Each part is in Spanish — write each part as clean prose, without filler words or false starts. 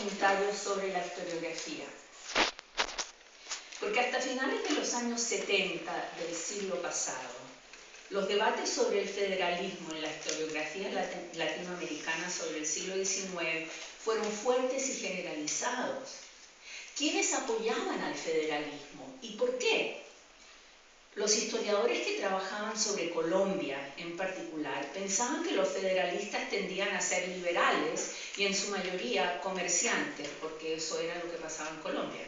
comentarios sobre la historiografía. Porque hasta finales de los años 70 del siglo pasado, los debates sobre el federalismo en la historiografía latinoamericana sobre el siglo XIX fueron fuertes y generalizados. ¿Quiénes apoyaban al federalismo y por qué? Los historiadores que trabajaban sobre Colombia en particular pensaban que los federalistas tendían a ser liberales y en su mayoría comerciantes, porque eso era lo que pasaba en Colombia.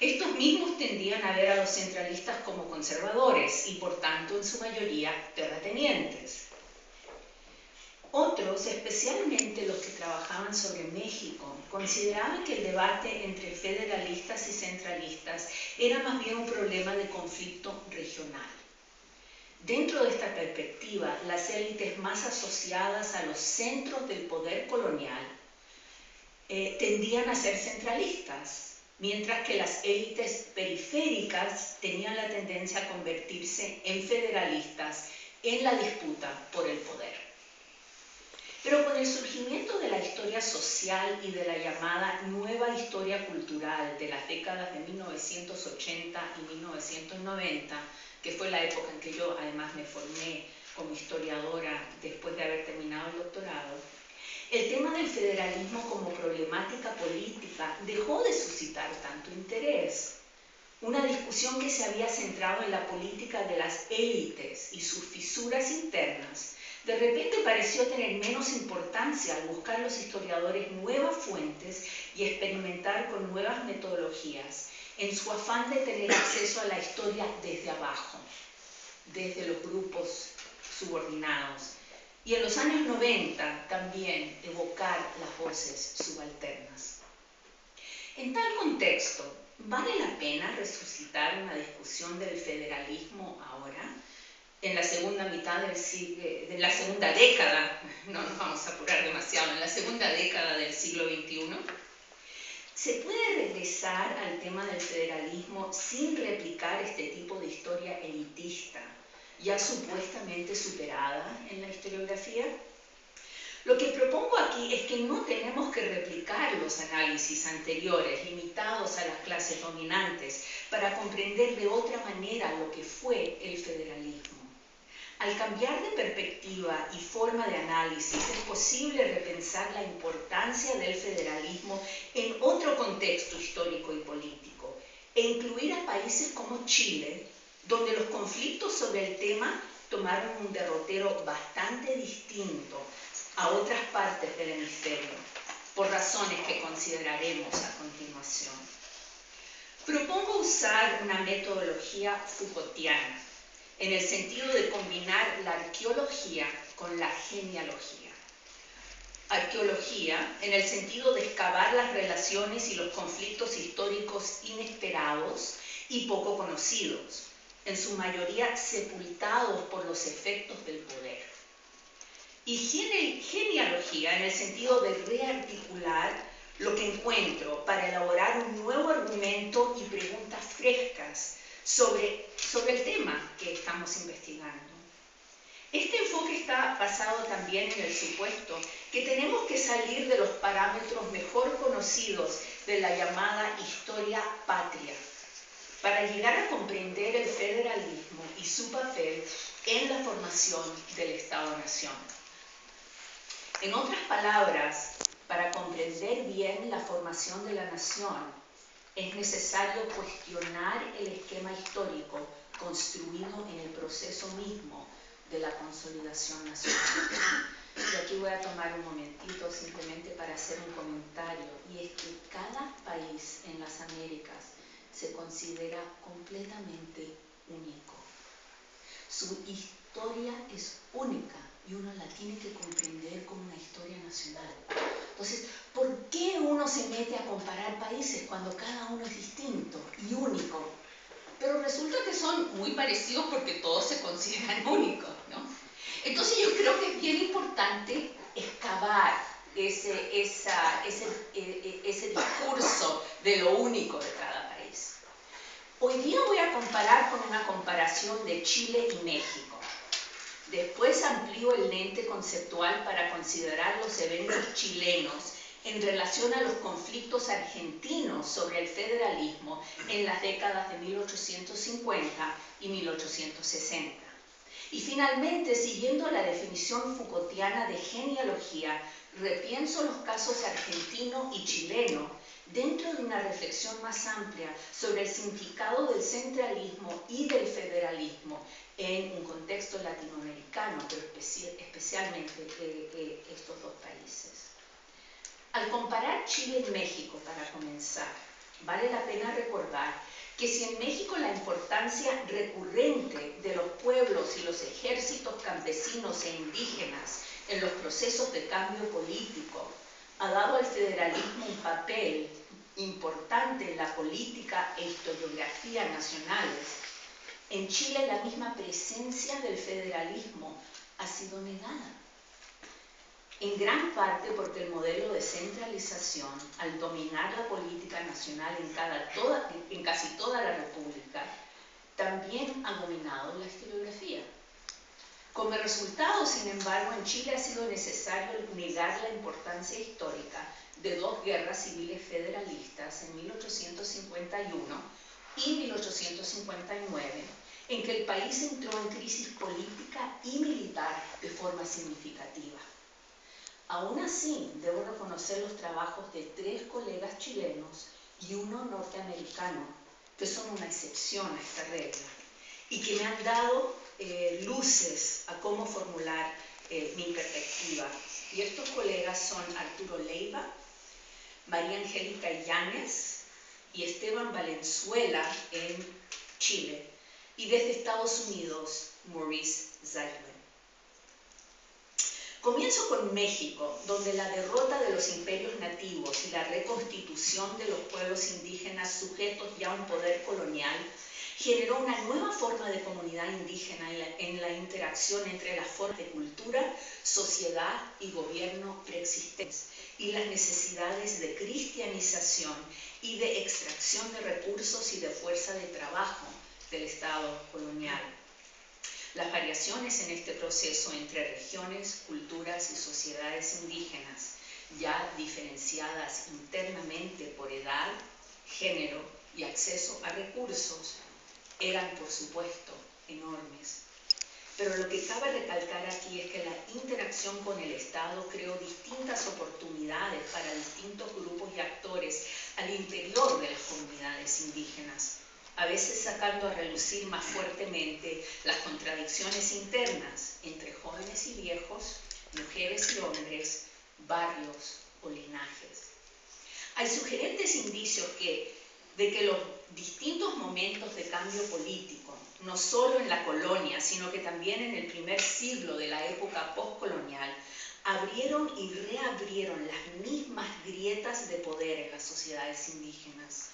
Estos mismos tendían a ver a los centralistas como conservadores y por tanto en su mayoría terratenientes. Otros, especialmente los que trabajaban sobre México, consideraban que el debate entre federalistas y centralistas era más bien un problema de conflicto regional. Dentro de esta perspectiva, las élites más asociadas a los centros del poder colonial tendían a ser centralistas, mientras que las élites periféricas tenían la tendencia a convertirse en federalistas en la disputa por el poder. Pero con el surgimiento de la historia social y de la llamada nueva historia cultural de las décadas de 1980 y 1990, que fue la época en que yo además me formé como historiadora después de haber terminado el doctorado, el tema del federalismo como problemática política dejó de suscitar tanto interés. Una discusión que se había centrado en la política de las élites y sus fisuras internas, de repente pareció tener menos importancia al buscar los historiadores nuevas fuentes y experimentar con nuevas metodologías, en su afán de tener acceso a la historia desde abajo, desde los grupos subordinados. Y en los años 90 también evocar las voces subalternas. En tal contexto, ¿vale la pena resucitar una discusión del federalismo ahora? En la segunda mitad del siglo, en la segunda década, no nos vamos a apurar demasiado, en la segunda década del siglo XXI, ¿se puede regresar al tema del federalismo sin replicar este tipo de historia elitista, ya supuestamente superada en la historiografía? Lo que propongo aquí es que no tenemos que replicar los análisis anteriores limitados a las clases dominantes para comprender de otra manera lo que fue el federalismo. Al cambiar de perspectiva y forma de análisis, es posible repensar la importancia del federalismo en otro contexto histórico y político, e incluir a países como Chile, donde los conflictos sobre el tema tomaron un derrotero bastante distinto a otras partes del hemisferio, por razones que consideraremos a continuación. Propongo usar una metodología Foucaultiana, en el sentido de combinar la arqueología con la genealogía. Arqueología en el sentido de excavar las relaciones y los conflictos históricos inesperados y poco conocidos, en su mayoría sepultados por los efectos del poder. Y genealogía en el sentido de rearticular lo que encuentro para elaborar un nuevo argumento y preguntas frescas sobre el tema que estamos investigando. Este enfoque está basado también en el supuesto que tenemos que salir de los parámetros mejor conocidos de la llamada historia patria para llegar a comprender el federalismo y su papel en la formación del Estado-Nación. En otras palabras, para comprender bien la formación de la nación, es necesario cuestionar el esquema histórico construido en el proceso mismo de la consolidación nacional. Y aquí voy a tomar un momentito simplemente para hacer un comentario, y es que cada país en las Américas se considera completamente único. Su historia es única y uno la tiene que comprender como una historia nacional. Entonces, ¿por qué uno se mete a comparar países cuando cada uno es distinto y único? Pero resulta que son muy parecidos porque todos se consideran únicos, ¿no? Entonces yo creo que es bien importante excavar ese discurso de lo único de cada país. Hoy día voy a comparar con una comparación de Chile y México. Después amplío el lente conceptual para considerar los eventos chilenos en relación a los conflictos argentinos sobre el federalismo en las décadas de 1850 y 1860. Y finalmente, siguiendo la definición Foucaultiana de genealogía, repienso los casos argentino y chileno dentro de una reflexión más amplia sobre el significado del centralismo y del federalismo en un contexto latinoamericano, pero especialmente estos dos países. Al comparar Chile y México, para comenzar, vale la pena recordar que si en México la importancia recurrente de los pueblos y los ejércitos campesinos e indígenas en los procesos de cambio político ha dado al federalismo un papel importante en la política e historiografía nacionales, en Chile la misma presencia del federalismo ha sido negada. En gran parte porque el modelo de centralización, al dominar la política nacional en casi toda la República, también ha dominado la historiografía. Como resultado, sin embargo, en Chile ha sido necesario negar la importancia histórica de dos guerras civiles federalistas en 1851 y 1859, en que el país entró en crisis política y militar de forma significativa. Aún así, debo reconocer los trabajos de 3 colegas chilenos y 1 norteamericano, que son una excepción a esta regla, y que me han dado luces a cómo formular mi perspectiva. Y estos colegas son Arturo Leiva, María Angélica Illanes y Esteban Valenzuela en Chile, y desde Estados Unidos, Maurice Zeitlin. Comienzo con México, donde la derrota de los imperios nativos y la reconstitución de los pueblos indígenas sujetos ya a un poder colonial generó una nueva forma de comunidad indígena en la interacción entre las formas de cultura, sociedad y gobierno preexistentes y las necesidades de cristianización y de extracción de recursos y de fuerza de trabajo del Estado colonial. Las variaciones en este proceso entre regiones, culturas y sociedades indígenas, ya diferenciadas internamente por edad, género y acceso a recursos, eran, por supuesto, enormes. Pero lo que cabe recalcar aquí es que la interacción con el Estado creó distintas oportunidades para distintos grupos y actores al interior de las comunidades indígenas, a veces sacando a relucir más fuertemente las contradicciones internas entre jóvenes y viejos, mujeres y hombres, barrios o linajes. Hay sugerentes indicios de que los distintos momentos de cambio político, no solo en la colonia, sino que también en el primer siglo de la época postcolonial, abrieron y reabrieron las mismas grietas de poder en las sociedades indígenas,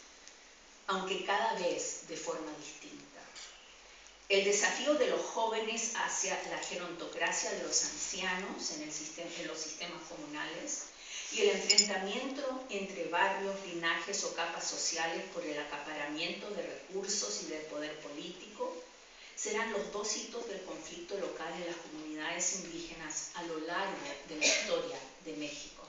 aunque cada vez de forma distinta. El desafío de los jóvenes hacia la gerontocracia de los ancianos en los sistemas comunales y el enfrentamiento entre barrios, linajes o capas sociales por el acaparamiento de recursos y del poder político serán los 2 hitos del conflicto local en las comunidades indígenas a lo largo de la historia de México.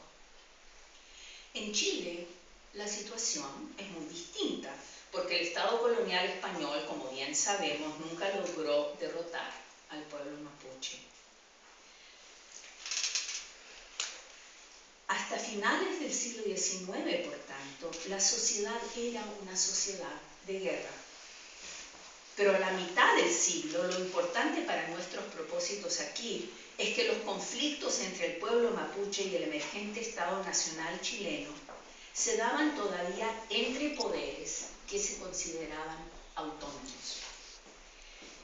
En Chile, la situación es muy distinta, porque el Estado colonial español, como bien sabemos, nunca logró derrotar al pueblo mapuche. Hasta finales del siglo XIX, por tanto, la sociedad era una sociedad de guerra. Pero a la mitad del siglo, lo importante para nuestros propósitos aquí es que los conflictos entre el pueblo mapuche y el emergente Estado Nacional chileno se daban todavía entre poderes que se consideraban autónomos.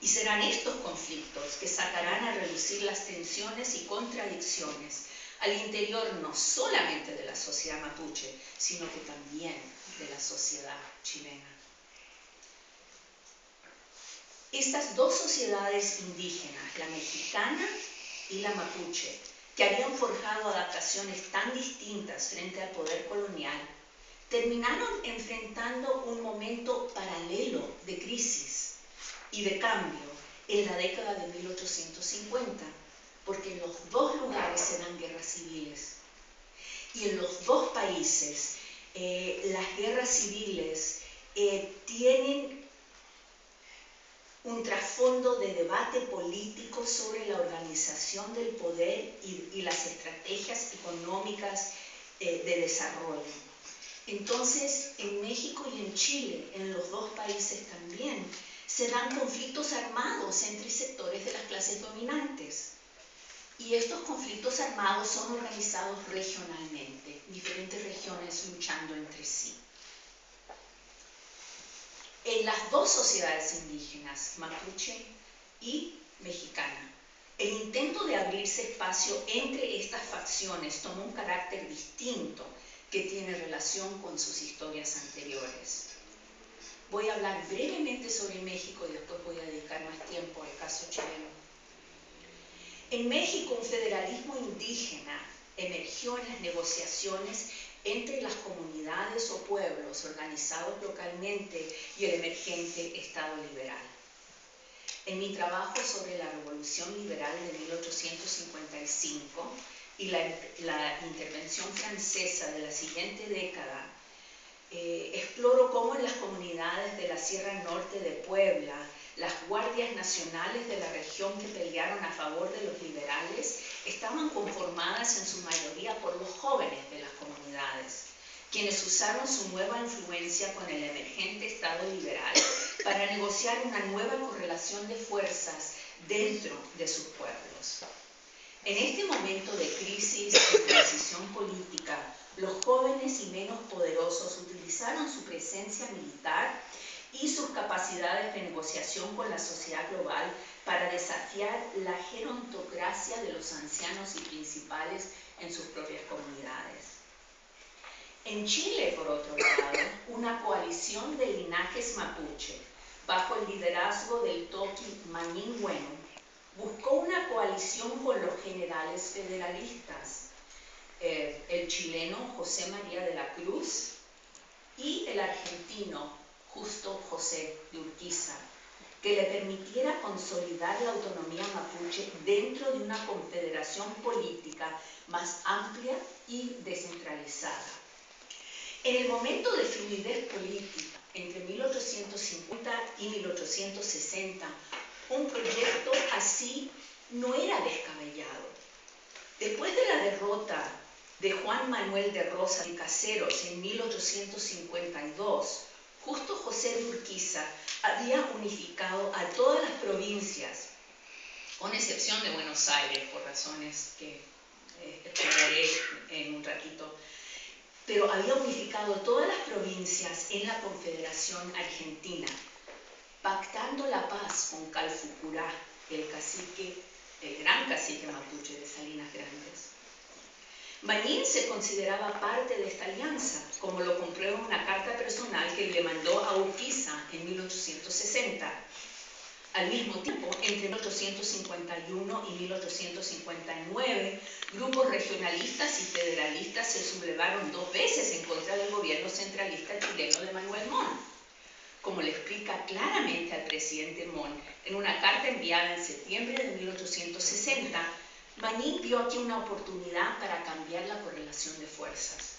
Y serán estos conflictos que sacarán a relucir las tensiones y contradicciones al interior no solamente de la sociedad mapuche, sino que también de la sociedad chilena. Estas 2 sociedades indígenas, la mexicana y la mapuche, que habían forjado adaptaciones tan distintas frente al poder colonial, terminaron enfrentando un momento paralelo de crisis y de cambio en la década de 1850, porque en los 2 lugares se dan guerras civiles. Y en los dos países, las guerras civiles tienen un trasfondo de debate político sobre la organización del poder y las estrategias económicas de desarrollo. Entonces, en México y en Chile, en los dos países también, se dan conflictos armados entre sectores de las clases dominantes. Y estos conflictos armados son organizados regionalmente, diferentes regiones luchando entre sí. En las dos sociedades indígenas, mapuche y mexicana, el intento de abrirse espacio entre estas facciones tomó un carácter distinto que tiene relación con sus historias anteriores. Voy a hablar brevemente sobre México y después voy a dedicar más tiempo al caso chileno. En México, un federalismo indígena emergió en las negociaciones entre las comunidades o pueblos organizados localmente y el emergente Estado liberal. En mi trabajo sobre la Revolución Liberal de 1855 y la intervención francesa de la siguiente década, exploro cómo en las comunidades de la Sierra Norte de Puebla, las guardias nacionales de la región que pelearon a favor de los liberales estaban conformadas en su mayoría por los jóvenes de las comunidades, quienes usaron su nueva influencia con el emergente Estado liberal para negociar una nueva correlación de fuerzas dentro de sus pueblos. En este momento de crisis y transición política, los jóvenes y menos poderosos utilizaron su presencia militar y sus capacidades de negociación con la sociedad global para desafiar la gerontocracia de los ancianos y principales en sus propias comunidades. En Chile, por otro lado, una coalición de linajes mapuche, bajo el liderazgo del toqui Manín Bueno, buscó una coalición con los generales federalistas, el chileno José María de la Cruz y el argentino Justo José de Urquiza, que le permitiera consolidar la autonomía mapuche dentro de una confederación política más amplia y descentralizada. En el momento de fluidez política, entre 1850 y 1860, un proyecto así no era descabellado. Después de la derrota de Juan Manuel de Rosas y Caseros en 1852, Justo José de Urquiza había unificado a todas las provincias, con excepción de Buenos Aires, por razones que exploraré en un ratito, pero había unificado todas las provincias en la Confederación Argentina, pactando la paz con Calfucurá, el gran cacique mapuche de Salinas Grandes. Manín se consideraba parte de esta alianza, como lo comprueba una carta personal que le mandó a Urquiza en 1860. Al mismo tiempo, entre 1851 y 1859, grupos regionalistas y federalistas se sublevaron 2 veces en contra del gobierno centralista chileno de Manuel Montt. Como le explica claramente al presidente Montt en una carta enviada en septiembre de 1860, Manín vio aquí una oportunidad para cambiar la correlación de fuerzas.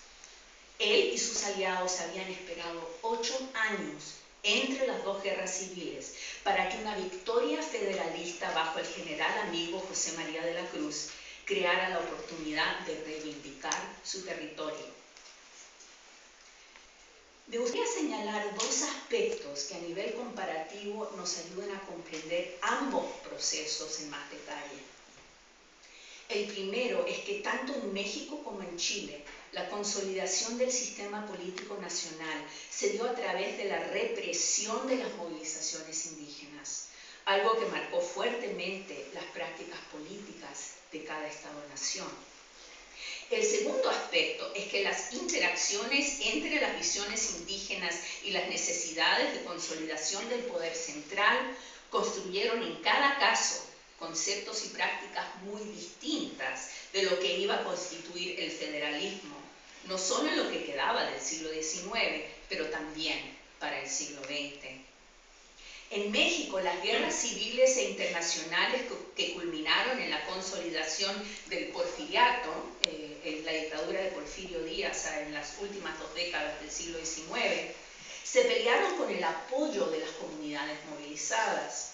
Él y sus aliados habían esperado 8 años entre las dos guerras civiles para que una victoria federalista bajo el general amigo José María de la Cruz creara la oportunidad de reivindicar su territorio. Me gustaría señalar 2 aspectos que a nivel comparativo nos ayudan a comprender ambos procesos en más detalle. El primero es que tanto en México como en Chile, la consolidación del sistema político nacional se dio a través de la represión de las movilizaciones indígenas, algo que marcó fuertemente las prácticas políticas de cada Estado-nación. El segundo aspecto es que las interacciones entre las visiones indígenas y las necesidades de consolidación del poder central construyeron en cada caso conceptos y prácticas muy distintas de lo que iba a constituir el federalismo, no solo en lo que quedaba del siglo XIX, pero también para el siglo XX. En México, las guerras civiles e internacionales que culminaron en la consolidación del porfiriato, en la dictadura de Porfirio Díaz en las últimas 2 décadas del siglo XIX, se pelearon con el apoyo de las comunidades movilizadas.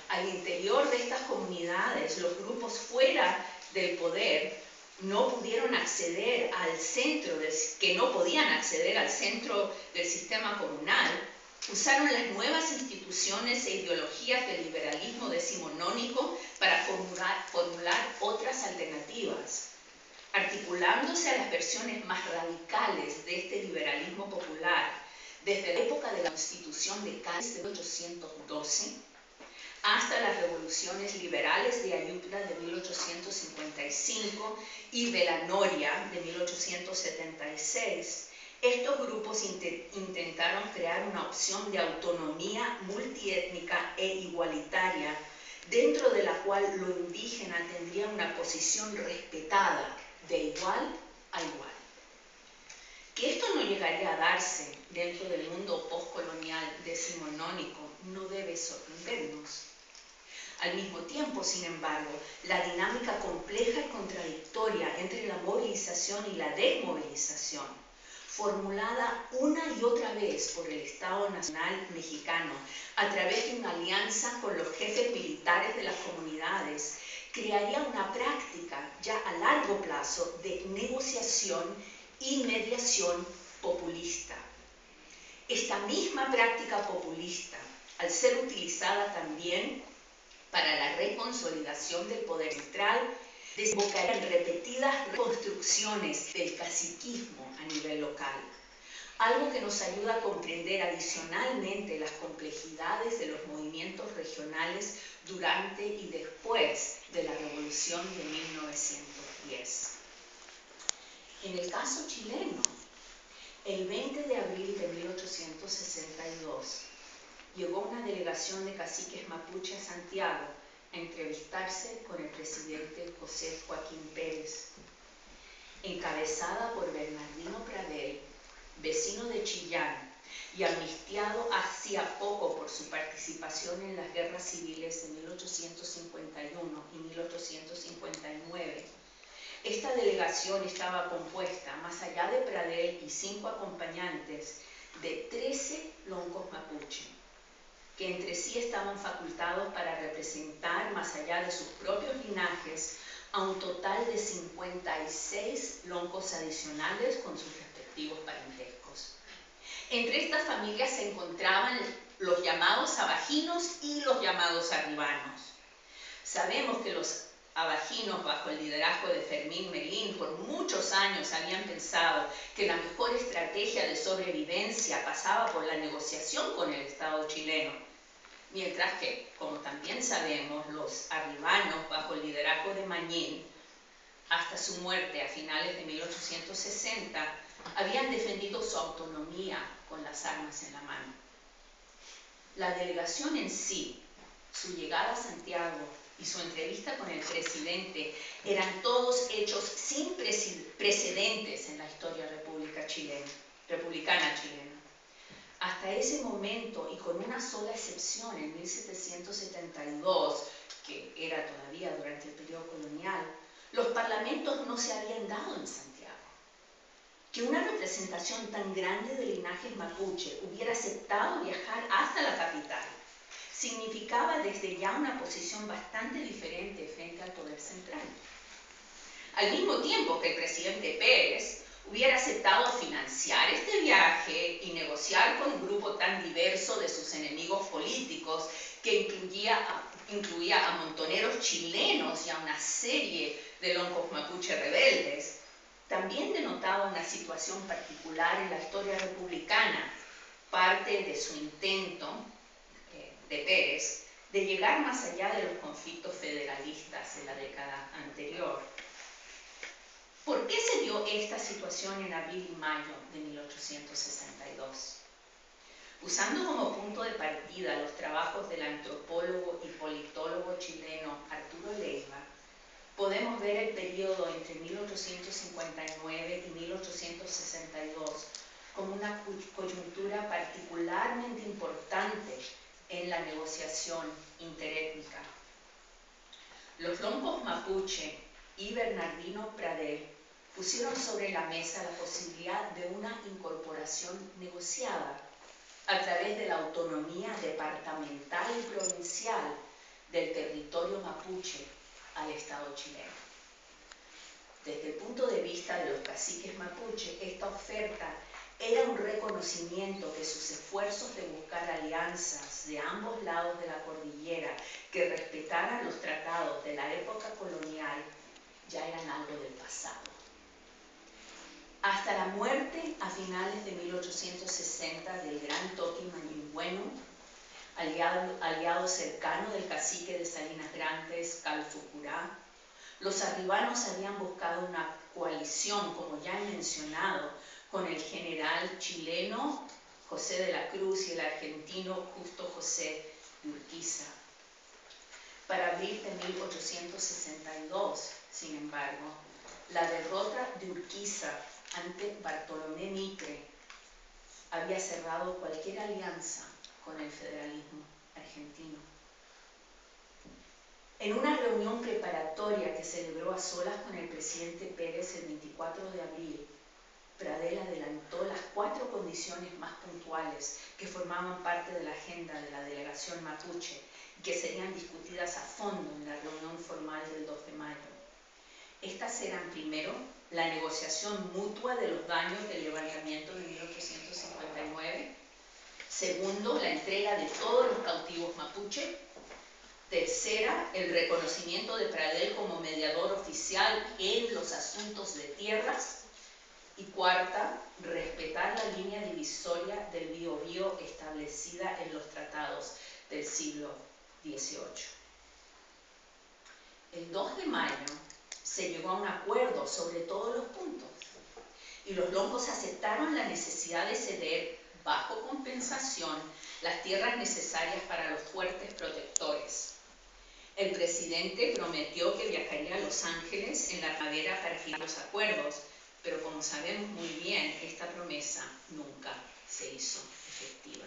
Al interior de estas comunidades, los grupos fuera del poder no pudieron acceder al centro, que no podían acceder al centro del sistema comunal, usaron las nuevas instituciones e ideologías del liberalismo decimonónico para formular otras alternativas, articulándose a las versiones más radicales de este liberalismo popular, desde la época de la Constitución de Cádiz de 1812 hasta las revoluciones liberales de Ayutla de 1855 y de la Noria de 1876. Estos grupos intentaron crear una opción de autonomía multiétnica e igualitaria, dentro de la cual lo indígena tendría una posición respetada de igual a igual. Que esto no llegaría a darse dentro del mundo postcolonial decimonónico no debe sorprendernos. Al mismo tiempo, sin embargo, la dinámica compleja y contradictoria entre la movilización y la desmovilización, formulada una y otra vez por el Estado Nacional mexicano a través de una alianza con los jefes militares de las comunidades, crearía una práctica ya a largo plazo de negociación y mediación populista. Esta misma práctica populista, al ser utilizada también para la reconsolidación del poder central, desembocaría en repetidas reconstrucciones del caciquismo a nivel local, algo que nos ayuda a comprender adicionalmente las complejidades de los movimientos regionales durante y después de la Revolución de 1910. En el caso chileno, el 20 de abril de 1862, llegó una delegación de caciques mapuche a Santiago a entrevistarse con el presidente José Joaquín Pérez, encabezada por Bernardino Pradel, vecino de Chillán y amnistiado hacía poco por su participación en las guerras civiles de 1851 y 1859. Esta delegación estaba compuesta, más allá de Pradel y 5 acompañantes, de 13 loncos mapuche, que entre sí estaban facultados para representar, más allá de sus propios linajes, a un total de 56 loncos adicionales con sus respectivos parentescos. Entre estas familias se encontraban los llamados abajinos y los llamados arribanos. Sabemos que los abajinos, bajo el liderazgo de Fermín Melín, por muchos años habían pensado que la mejor estrategia de sobrevivencia pasaba por la negociación con el Estado chileno, mientras que, como también sabemos, los arribanos, bajo el liderazgo de Mañín, hasta su muerte a finales de 1860, habían defendido su autonomía con las armas en la mano. La delegación en sí, su llegada a Santiago y su entrevista con el presidente eran todos hechos sin precedentes en la historia republicana chilena. Hasta ese momento, y con una sola excepción en 1772, que era todavía durante el periodo colonial, los parlamentos no se habían dado en Santiago. Que una representación tan grande de linajes mapuche hubiera aceptado viajar hasta la capital significaba desde ya una posición bastante diferente frente al poder central. Al mismo tiempo que el presidente Pérez hubiera aceptado financiar este viaje y negociar con un grupo tan diverso de sus enemigos políticos, que incluía a montoneros chilenos y a una serie de loncos mapuche rebeldes, también denotaba una situación particular en la historia republicana, parte de su intento de Pérez de llegar más allá de los conflictos federalistas de la década anterior. ¿Por qué se dio esta situación en abril y mayo de 1862? Usando como punto de partida los trabajos del antropólogo y politólogo chileno Arturo Leiva, podemos ver el periodo entre 1859 y 1862 como una coyuntura particularmente importante en la negociación interétnica. Los loncos mapuche y Bernardino Pradell pusieron sobre la mesa la posibilidad de una incorporación negociada a través de la autonomía departamental y provincial del territorio mapuche al Estado chileno. Desde el punto de vista de los caciques mapuche, esta oferta era un reconocimiento que sus esfuerzos de buscar alianzas de ambos lados de la cordillera que respetaran los tratados de la época colonial ya eran algo del pasado. Hasta la muerte a finales de 1860 del gran Toqui Maningüeno, aliado cercano del cacique de Salinas Grandes, Calfucurá, los arribanos habían buscado una coalición, como ya he mencionado, con el general chileno José de la Cruz y el argentino Justo José de Urquiza. Para abril de 1862, sin embargo, la derrota de Urquiza ante Bartolomé Mitre había cerrado cualquier alianza con el federalismo argentino. En una reunión preparatoria que celebró a solas con el presidente Pérez el 24 de abril, Pradell adelantó las 4 condiciones más puntuales que formaban parte de la agenda de la delegación mapuche y que serían discutidas a fondo en la reunión formal del 2 de mayo. Estas eran, primero, la negociación mutua de los daños del levantamiento de 1859, segundo, la entrega de todos los cautivos mapuche, tercera, el reconocimiento de Pradell como mediador oficial en los asuntos de tierras, y cuarta, respetar la línea divisoria del Biobío establecida en los tratados del siglo XVIII. El 2 de mayo se llegó a un acuerdo sobre todos los puntos y los loncos aceptaron la necesidad de ceder, bajo compensación, las tierras necesarias para los fuertes protectores. El presidente prometió que viajaría a Los Ángeles en la primavera para firmar los acuerdos, pero como sabemos muy bien, esta promesa nunca se hizo efectiva.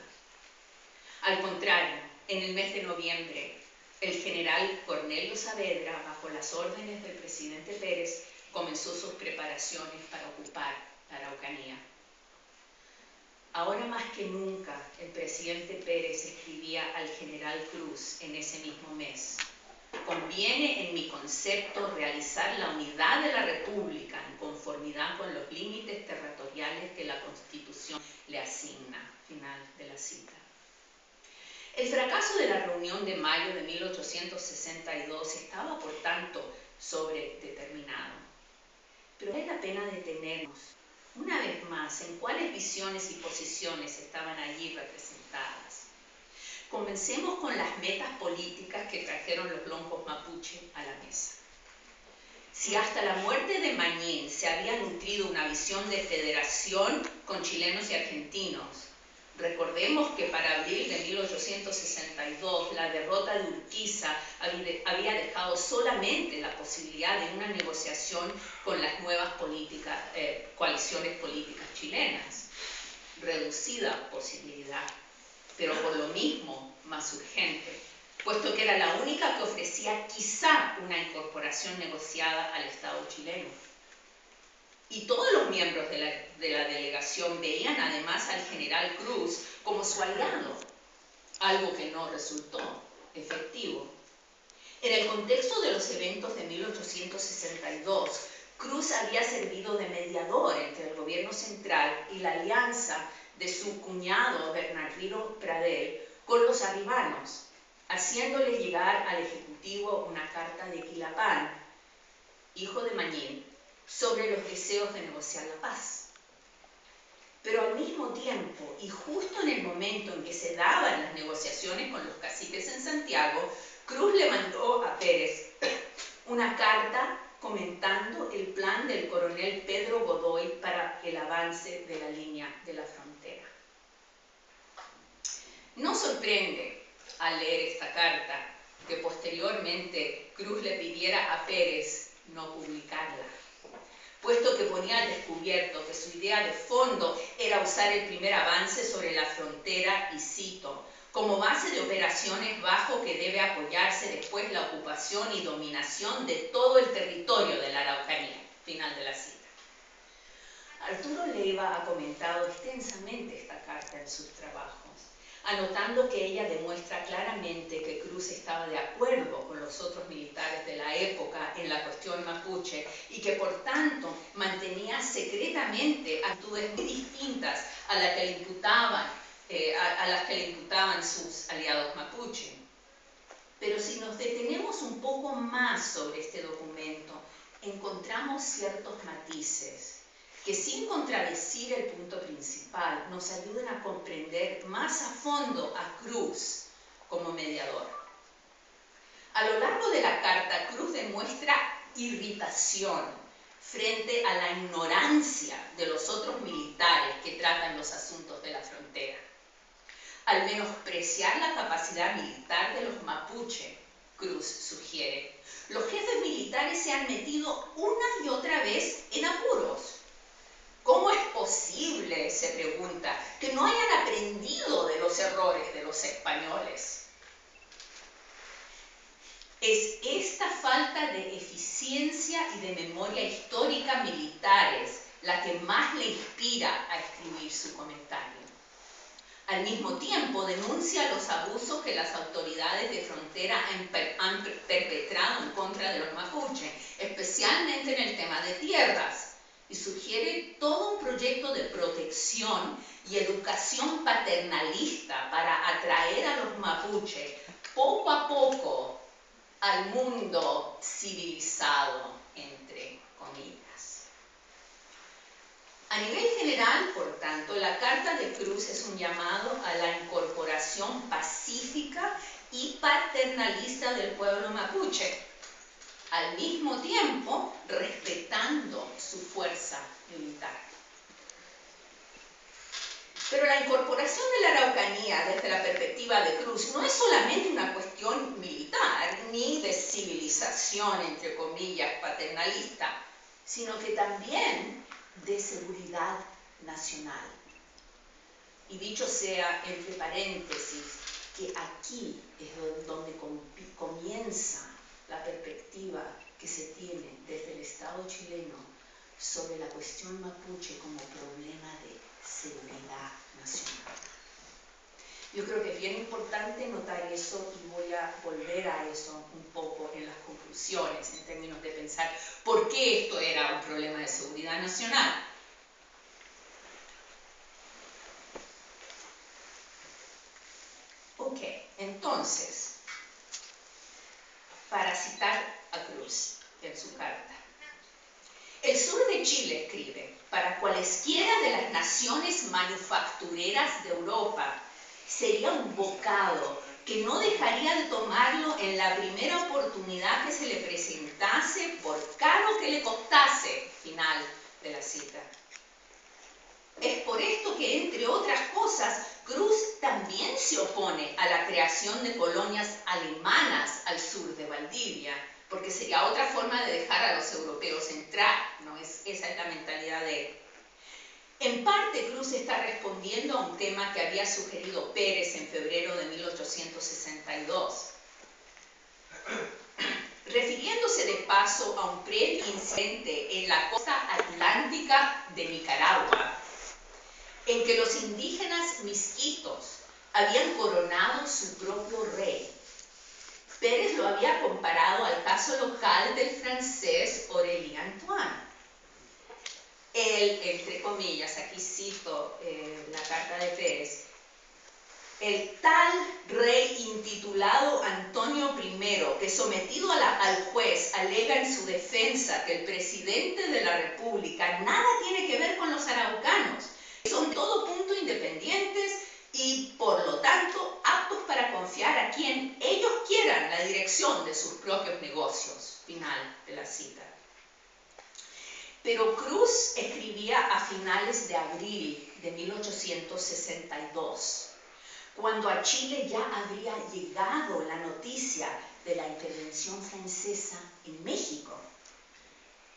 Al contrario, en el mes de noviembre, el general Cornelio Saavedra, bajo las órdenes del presidente Pérez, comenzó sus preparaciones para ocupar la Araucanía. Ahora más que nunca, el presidente Pérez escribía al general Cruz en ese mismo mes: conviene en mi concepto realizar la unidad de la República en conformidad con los límites territoriales que la Constitución le asigna. Final de la cita. El fracaso de la reunión de mayo de 1862 estaba, por tanto, sobredeterminado. Pero vale la pena detenernos una vez más en cuáles visiones y posiciones estaban allí representadas. Comencemos con las metas políticas que trajeron los loncos mapuche a la mesa. Si hasta la muerte de Mañén se había nutrido una visión de federación con chilenos y argentinos, recordemos que para abril de 1862 la derrota de Urquiza había dejado solamente la posibilidad de una negociación con las nuevas coaliciones políticas chilenas. Reducida posibilidad, pero por lo mismo más urgente, puesto que era la única que ofrecía quizá una incorporación negociada al Estado chileno. Y todos los miembros de la delegación veían además al general Cruz como su aliado, algo que no resultó efectivo. En el contexto de los eventos de 1862, Cruz había servido de mediador entre el gobierno central y la alianza de su cuñado Bernardino Pradell con los arribanos, haciéndole llegar al Ejecutivo una carta de Quilapán, hijo de Mañén, sobre los deseos de negociar la paz. Pero al mismo tiempo, y justo en el momento en que se daban las negociaciones con los caciques en Santiago, Cruz le mandó a Pérez una carta comentando el plan del coronel Pedro Godoy para el avance de la línea de la frontera. No sorprende al leer esta carta que posteriormente Cruz le pidiera a Pérez no publicarla, puesto que ponía al descubierto que su idea de fondo era usar el primer avance sobre la frontera, y cito, como base de operaciones bajo que debe apoyarse después la ocupación y dominación de todo el territorio de la Araucanía. Final de la cita. Arturo Leyva ha comentado extensamente esta carta en sus trabajos, anotando que ella demuestra claramente que Cruz estaba de acuerdo con los otros militares de la época en la cuestión mapuche y que por tanto mantenía secretamente actitudes muy distintas a las que le imputaban sus aliados mapuche. Pero si nos detenemos un poco más sobre este documento, encontramos ciertos matices que, sin contradecir el punto principal, nos ayudan a comprender más a fondo a Cruz como mediador. A lo largo de la carta, Cruz demuestra irritación frente a la ignorancia de los otros militares que tratan los asuntos de la frontera. Al menospreciar la capacidad militar de los mapuche, Cruz sugiere, los jefes militares se han metido una y otra vez en apuros. ¿Cómo es posible, se pregunta, que no hayan aprendido de los errores de los españoles? Es esta falta de eficiencia y de memoria histórica militares la que más le inspira a escribir su comentario. Al mismo tiempo, denuncia los abusos que las autoridades de frontera han perpetrado en contra de los mapuche, especialmente en el tema de tierras, y sugiere todo un proyecto de protección y educación paternalista para atraer a los mapuche poco a poco al mundo civilizado, entre comillas. A nivel general, por tanto, la Carta de Cruz es un llamado a la incorporación pacífica y paternalista del pueblo mapuche, al mismo tiempo respetando su fuerza militar. Pero la incorporación de la Araucanía desde la perspectiva de Cruz no es solamente una cuestión militar ni de civilización, entre comillas, paternalista, sino que también de seguridad nacional. Y dicho sea entre paréntesis, que aquí es donde comienza la perspectiva que se tiene desde el Estado chileno sobre la cuestión mapuche como problema de seguridad nacional. Yo creo que es bien importante notar eso y voy a volver a eso un poco en las conclusiones, en términos de pensar por qué esto era un problema de seguridad nacional. Ok, entonces, para citar a Cruz en su carta. El sur de Chile, escribe, para cualesquiera de las naciones manufactureras de Europa, sería un bocado que no dejaría de tomarlo en la primera oportunidad que se le presentase, por caro que le costase. Final de la cita. Es por esto que, entre otras cosas, Cruz también se opone a la creación de colonias alemanas al sur de Valdivia, porque sería otra forma de dejar a los europeos entrar, ¿no? Esa es la mentalidad de él. En parte, Cruz está respondiendo a un tema que había sugerido Pérez en febrero de 1862. Refiriéndose de paso a un previo incidente en la costa atlántica de Nicaragua, en que los indígenas misquitos habían coronado su propio rey. Pérez lo había comparado al caso local del francés Aurélie Antoine. Él, entre comillas, aquí cito la carta de Pérez, el tal rey intitulado Antonio I, que sometido al juez alega en su defensa que el presidente de la República nada tiene que ver con los araucanos, son de todo punto independientes y, por lo tanto, aptos para confiar a quien ellos quieran la dirección de sus propios negocios. Final de la cita. Pero Cruz escribía a finales de abril de 1862, cuando a Chile ya habría llegado la noticia de la intervención francesa en México,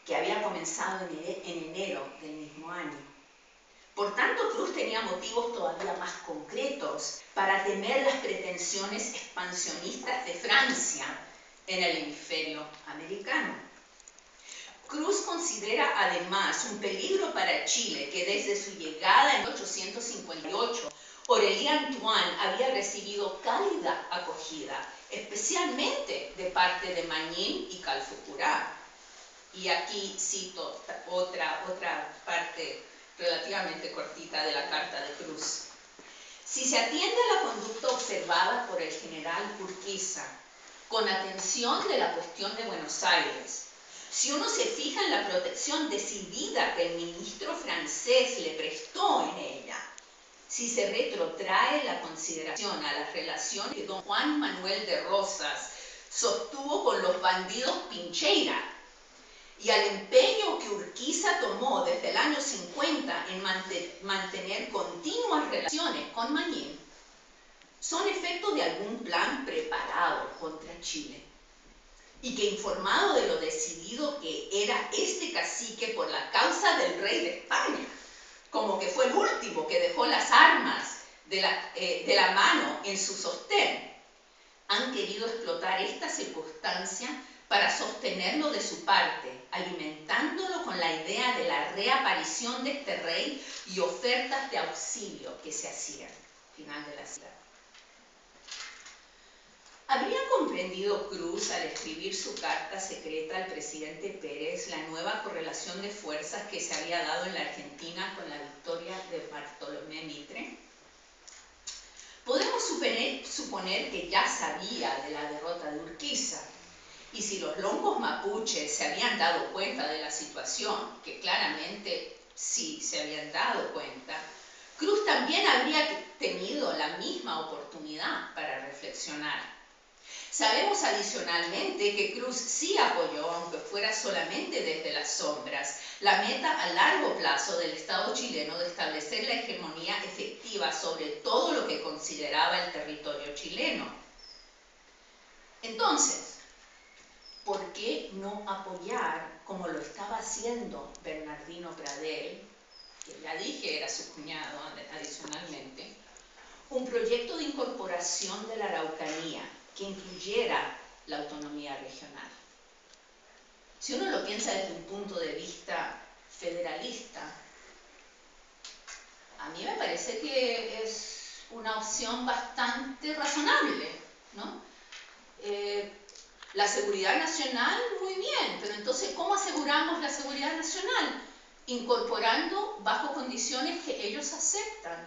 que había comenzado en enero del mismo año. Por tanto, Cruz tenía motivos todavía más concretos para temer las pretensiones expansionistas de Francia en el hemisferio americano. Cruz considera además un peligro para Chile que desde su llegada en 1858, Aurélie Antoine había recibido cálida acogida, especialmente de parte de Mañín y Calfucurá. Y aquí cito otra parte relativamente cortita de la carta de Cruz. Si se atiende a la conducta observada por el general Urquiza, con atención de la cuestión de Buenos Aires, si uno se fija en la protección decidida que el ministro francés le prestó en ella, si se retrotrae la consideración a las relaciones que don Juan Manuel de Rosas sostuvo con los bandidos Pincheira y al empeño que Urquiza tomó desde el año 50 en mantener continuas relaciones con Mañín, son efectos de algún plan preparado contra Chile, y que informado de lo decidido que era este cacique por la causa del rey de España, como que fue el último que dejó las armas de la mano en su sostén, han querido explotar esta circunstancia para sostenerlo de su parte, alimentándolo con la idea de la reaparición de este rey y ofertas de auxilio que se hacían. Final de la cita. ¿Habría comprendido Cruz al escribir su carta secreta al presidente Pérez la nueva correlación de fuerzas que se había dado en la Argentina con la victoria de Bartolomé Mitre? Podemos suponer que ya sabía de la derrota de Urquiza, y si los longos mapuches se habían dado cuenta de la situación, que claramente sí se habían dado cuenta, Cruz también habría tenido la misma oportunidad para reflexionar. Sabemos adicionalmente que Cruz sí apoyó, aunque fuera solamente desde las sombras, la meta a largo plazo del Estado chileno de establecer la hegemonía efectiva sobre todo lo que consideraba el territorio chileno. Entonces, ¿por qué no apoyar, como lo estaba haciendo Bernardino Pradel, que ya dije era su cuñado adicionalmente, un proyecto de incorporación de la Araucanía que incluyera la autonomía regional? Si uno lo piensa desde un punto de vista federalista, a mí me parece que es una opción bastante razonable, ¿no? La seguridad nacional, muy bien, pero entonces, ¿cómo aseguramos la seguridad nacional? Incorporando bajo condiciones que ellos aceptan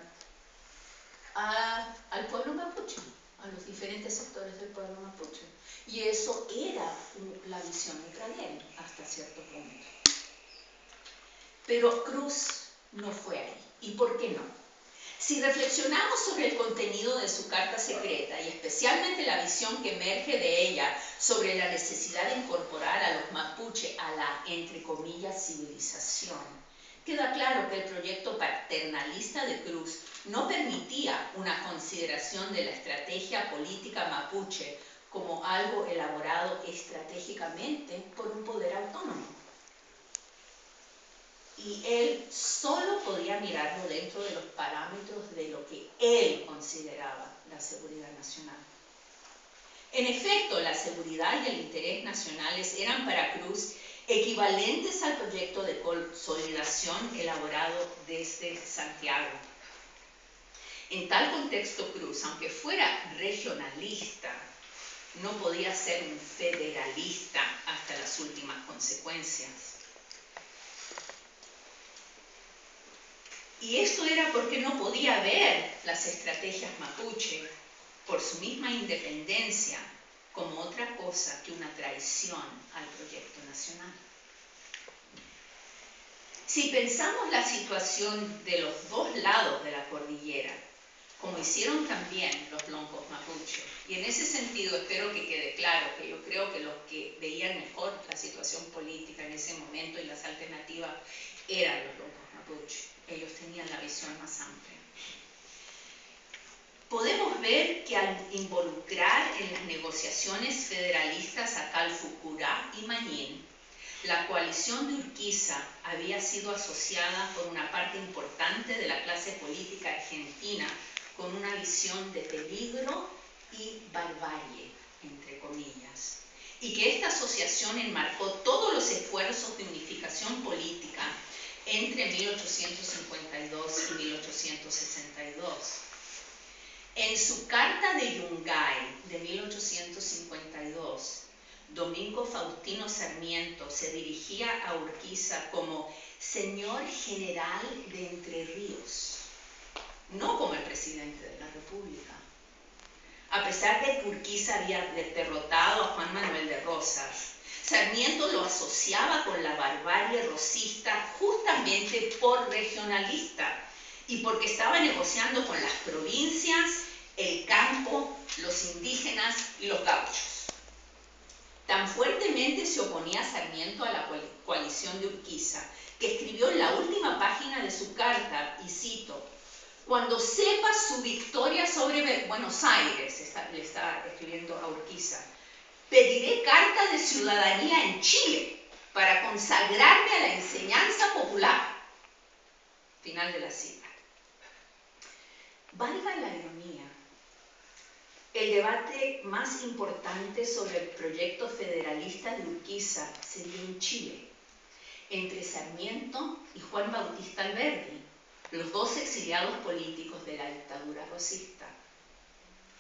al pueblo mapuche, a los diferentes sectores del pueblo mapuche. Y eso era la visión de Pradel hasta cierto punto. Pero Cruz no fue ahí. ¿Y por qué no? Si reflexionamos sobre el contenido de su carta secreta y especialmente la visión que emerge de ella sobre la necesidad de incorporar a los mapuche a la, entre comillas, civilización, queda claro que el proyecto paternalista de Cruz no permitía una consideración de la estrategia política mapuche como algo elaborado estratégicamente por un poder autónomo. Y él solo podía mirarlo dentro de los parámetros de lo que él consideraba la seguridad nacional. En efecto, la seguridad y el interés nacionales eran para Cruz equivalentes al proyecto de consolidación elaborado desde Santiago. En tal contexto, Cruz, aunque fuera regionalista, no podía ser un federalista hasta las últimas consecuencias. Y esto era porque no podía ver las estrategias mapuche por su misma independencia como otra cosa que una traición al proyecto nacional. Si pensamos la situación de los dos lados de la cordillera, como hicieron también los longos mapuche, y en ese sentido espero que quede claro que yo creo que los que veían mejor la situación política en ese momento y las alternativas eran los longos mapuche. Ellos tenían la visión más amplia. Podemos ver que al involucrar en las negociaciones federalistas a Calfucurá y Mañín, La coalición de Urquiza había sido asociada por una parte importante de la clase política argentina con una visión de peligro y barbarie, entre comillas, y que esta asociación enmarcó todos los esfuerzos de unificación política entre 1852 y 1862. En su carta de Yungay de 1852, Domingo Faustino Sarmiento se dirigía a Urquiza como señor general de Entre Ríos, no como el presidente de la República. A pesar de que Urquiza había derrotado a Juan Manuel de Rosas, Sarmiento lo asociaba con la barbarie rosista justamente por regionalista y porque estaba negociando con las provincias, el campo, los indígenas y los gauchos. Tan fuertemente se oponía Sarmiento a la coalición de Urquiza, que escribió en la última página de su carta, y cito: "Cuando sepa su victoria sobre Buenos Aires", le está escribiendo a Urquiza, "pediré carta de ciudadanía en Chile para consagrarme a la enseñanza popular". Final de la cita. Valga la ironía, el debate más importante sobre el proyecto federalista de Urquiza se dio en Chile, entre Sarmiento y Juan Bautista Alberdi, los dos exiliados políticos de la dictadura rosista.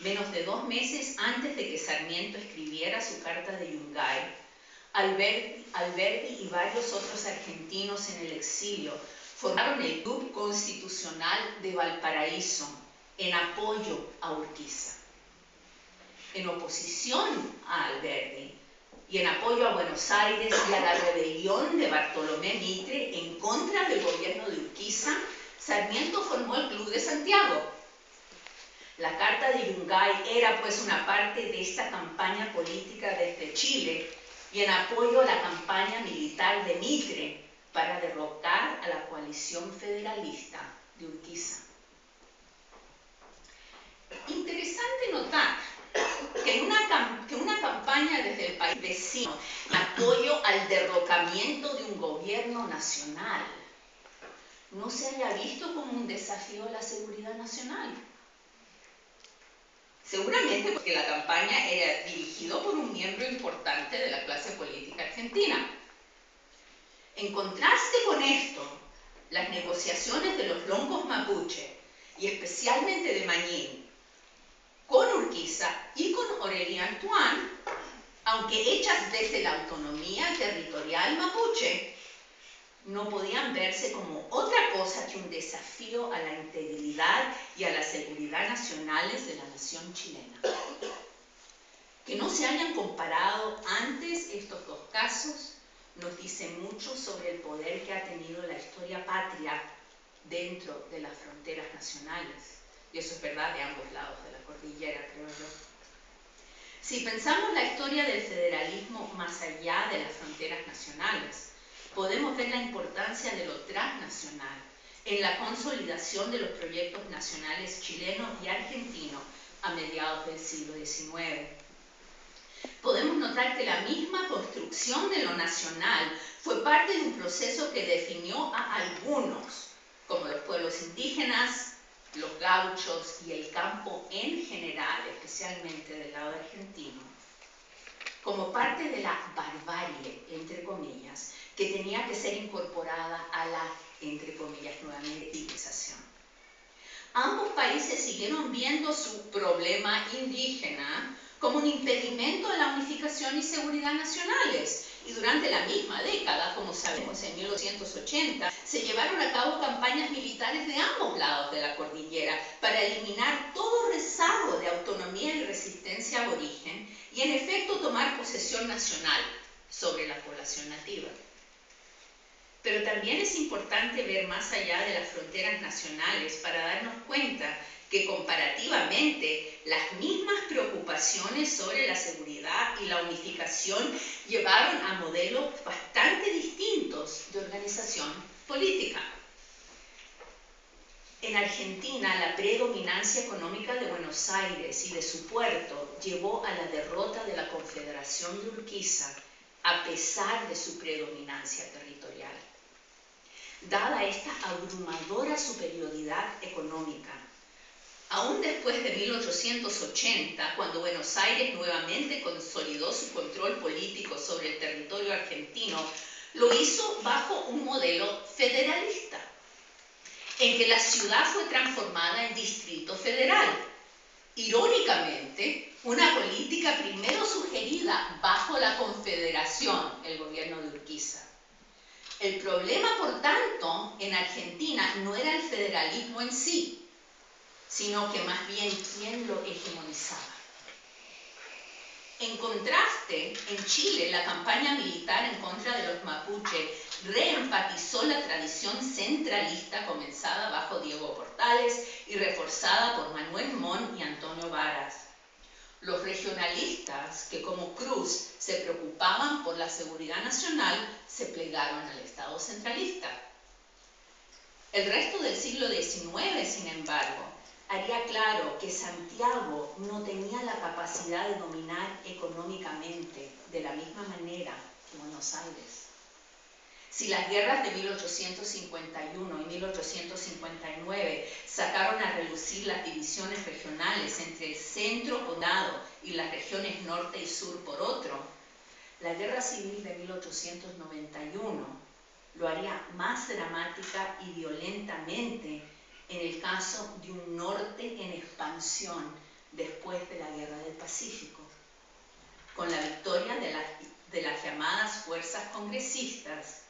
Menos de 2 meses antes de que Sarmiento escribiera su carta de Yungay, Alberdi y varios otros argentinos en el exilio formaron el Club Constitucional de Valparaíso en apoyo a Urquiza. En oposición a Alberdi y en apoyo a Buenos Aires y a la rebelión de Bartolomé Mitre en contra del gobierno de Urquiza, Sarmiento formó el Club de Santiago. La carta de Yungay era pues una parte de esta campaña política desde Chile y en apoyo a la campaña militar de Mitre para derrocar a la coalición federalista de Urquiza. Interesante notar que una campaña desde el país vecino en apoyo al derrocamiento de un gobierno nacional no se haya visto como un desafío a la seguridad nacional. Seguramente porque la campaña era dirigida por un miembro importante de la clase política argentina. En contraste con esto, las negociaciones de los longos mapuche, y especialmente de Mañín, con Urquiza y con Aurelien Antoine, aunque hechas desde la autonomía territorial mapuche, no podían verse como otra cosa que un desafío a la integridad y a la seguridad nacionales de la nación chilena. Que no se hayan comparado antes estos dos casos nos dice mucho sobre el poder que ha tenido la historia patria dentro de las fronteras nacionales. Y eso es verdad de ambos lados de la cordillera, creo yo. Si pensamos la historia del federalismo más allá de las fronteras nacionales, podemos ver la importancia de lo transnacional en la consolidación de los proyectos nacionales chilenos y argentinos a mediados del siglo XIX. Podemos notar que la misma construcción de lo nacional fue parte de un proceso que definió a algunos, como los pueblos indígenas, los gauchos y el campo en general, especialmente del lado argentino, como parte de la barbarie, entre comillas, que tenía que ser incorporada a la, entre comillas, nuevamente, civilización. Ambos países siguieron viendo su problema indígena como un impedimento a la unificación y seguridad nacionales. Y durante la misma década, como sabemos, en 1880, se llevaron a cabo campañas militares de ambos lados de la cordillera para eliminar todo rezago de autonomía y resistencia aborigen y, en efecto, tomar posesión nacional sobre la población nativa. Pero también es importante ver más allá de las fronteras nacionales para darnos cuenta que comparativamente las mismas preocupaciones sobre la seguridad y la unificación llevaron a modelos bastante distintos de organización política. En Argentina, la predominancia económica de Buenos Aires y de su puerto llevó a la derrota de la Confederación de Urquiza a pesar de su predominancia territorial. Dada esta abrumadora superioridad económica, aún después de 1880, cuando Buenos Aires nuevamente consolidó su control político sobre el territorio argentino, lo hizo bajo un modelo federalista, en que la ciudad fue transformada en Distrito Federal. Irónicamente, una política primero sugerida bajo la Confederación, el gobierno de Urquiza. El problema, por tanto, en Argentina no era el federalismo en sí, sino que más bien quién lo hegemonizaba. En contraste, en Chile, la campaña militar en contra de los mapuche reenfatizó la tradición centralista comenzada bajo Diego Portales y reforzada por Manuel Montt y Antonio Varas. Los regionalistas, que como Cruz se preocupaban por la seguridad nacional, se plegaron al Estado centralista. El resto del siglo XIX, sin embargo, haría claro que Santiago no tenía la capacidad de dominar económicamente de la misma manera que Buenos Aires. Si las guerras de 1851 y 1859 sacaron a relucir las divisiones regionales entre el centro condado y las regiones norte y sur por otro, la guerra civil de 1891 lo haría más dramática y violentamente en el caso de un norte en expansión después de la Guerra del Pacífico, con la victoria de las llamadas fuerzas congresistas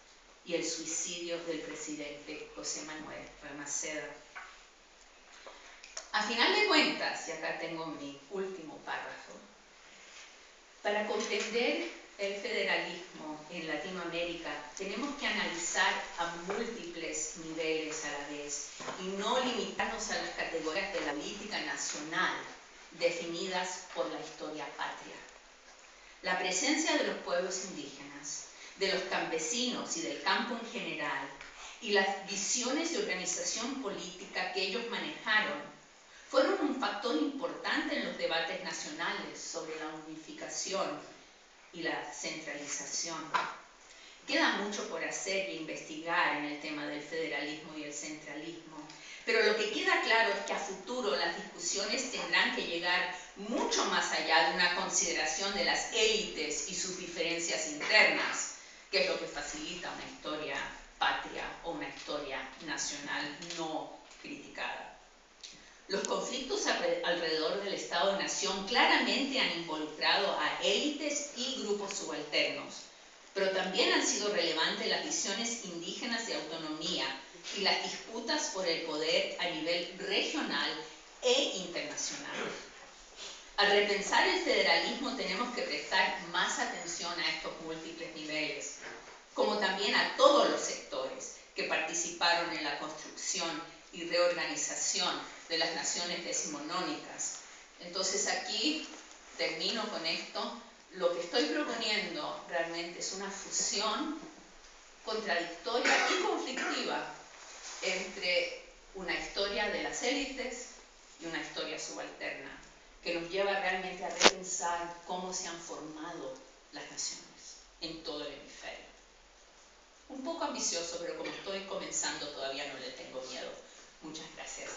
y el suicidio del presidente José Manuel Balmaceda. A final de cuentas, y acá tengo mi último párrafo, para comprender el federalismo en Latinoamérica tenemos que analizar a múltiples niveles a la vez y no limitarnos a las categorías de la política nacional definidas por la historia patria. La presencia de los pueblos indígenas, de los campesinos y del campo en general, y las visiones de organización política que ellos manejaron, fueron un factor importante en los debates nacionales sobre la unificación y la centralización. Queda mucho por hacer e investigar en el tema del federalismo y el centralismo, pero lo que queda claro es que a futuro las discusiones tendrán que llegar mucho más allá de una consideración de las élites y sus diferencias internas, que es lo que facilita una historia patria o una historia nacional no criticada. Los conflictos alrededor del Estado-Nación claramente han involucrado a élites y grupos subalternos, pero también han sido relevantes las visiones indígenas de autonomía y las disputas por el poder a nivel regional e internacional. Al repensar el federalismo tenemos que prestar más atención a estos múltiples niveles, como también a todos los sectores que participaron en la construcción y reorganización de las naciones decimonónicas. Entonces aquí termino con esto. Lo que estoy proponiendo realmente es una fusión contradictoria y conflictiva entre una historia de las élites y una historia subalterna, que nos lleva realmente a repensar cómo se han formado las naciones en todo el hemisferio. Un poco ambicioso, pero como estoy comenzando todavía no le tengo miedo. Muchas gracias.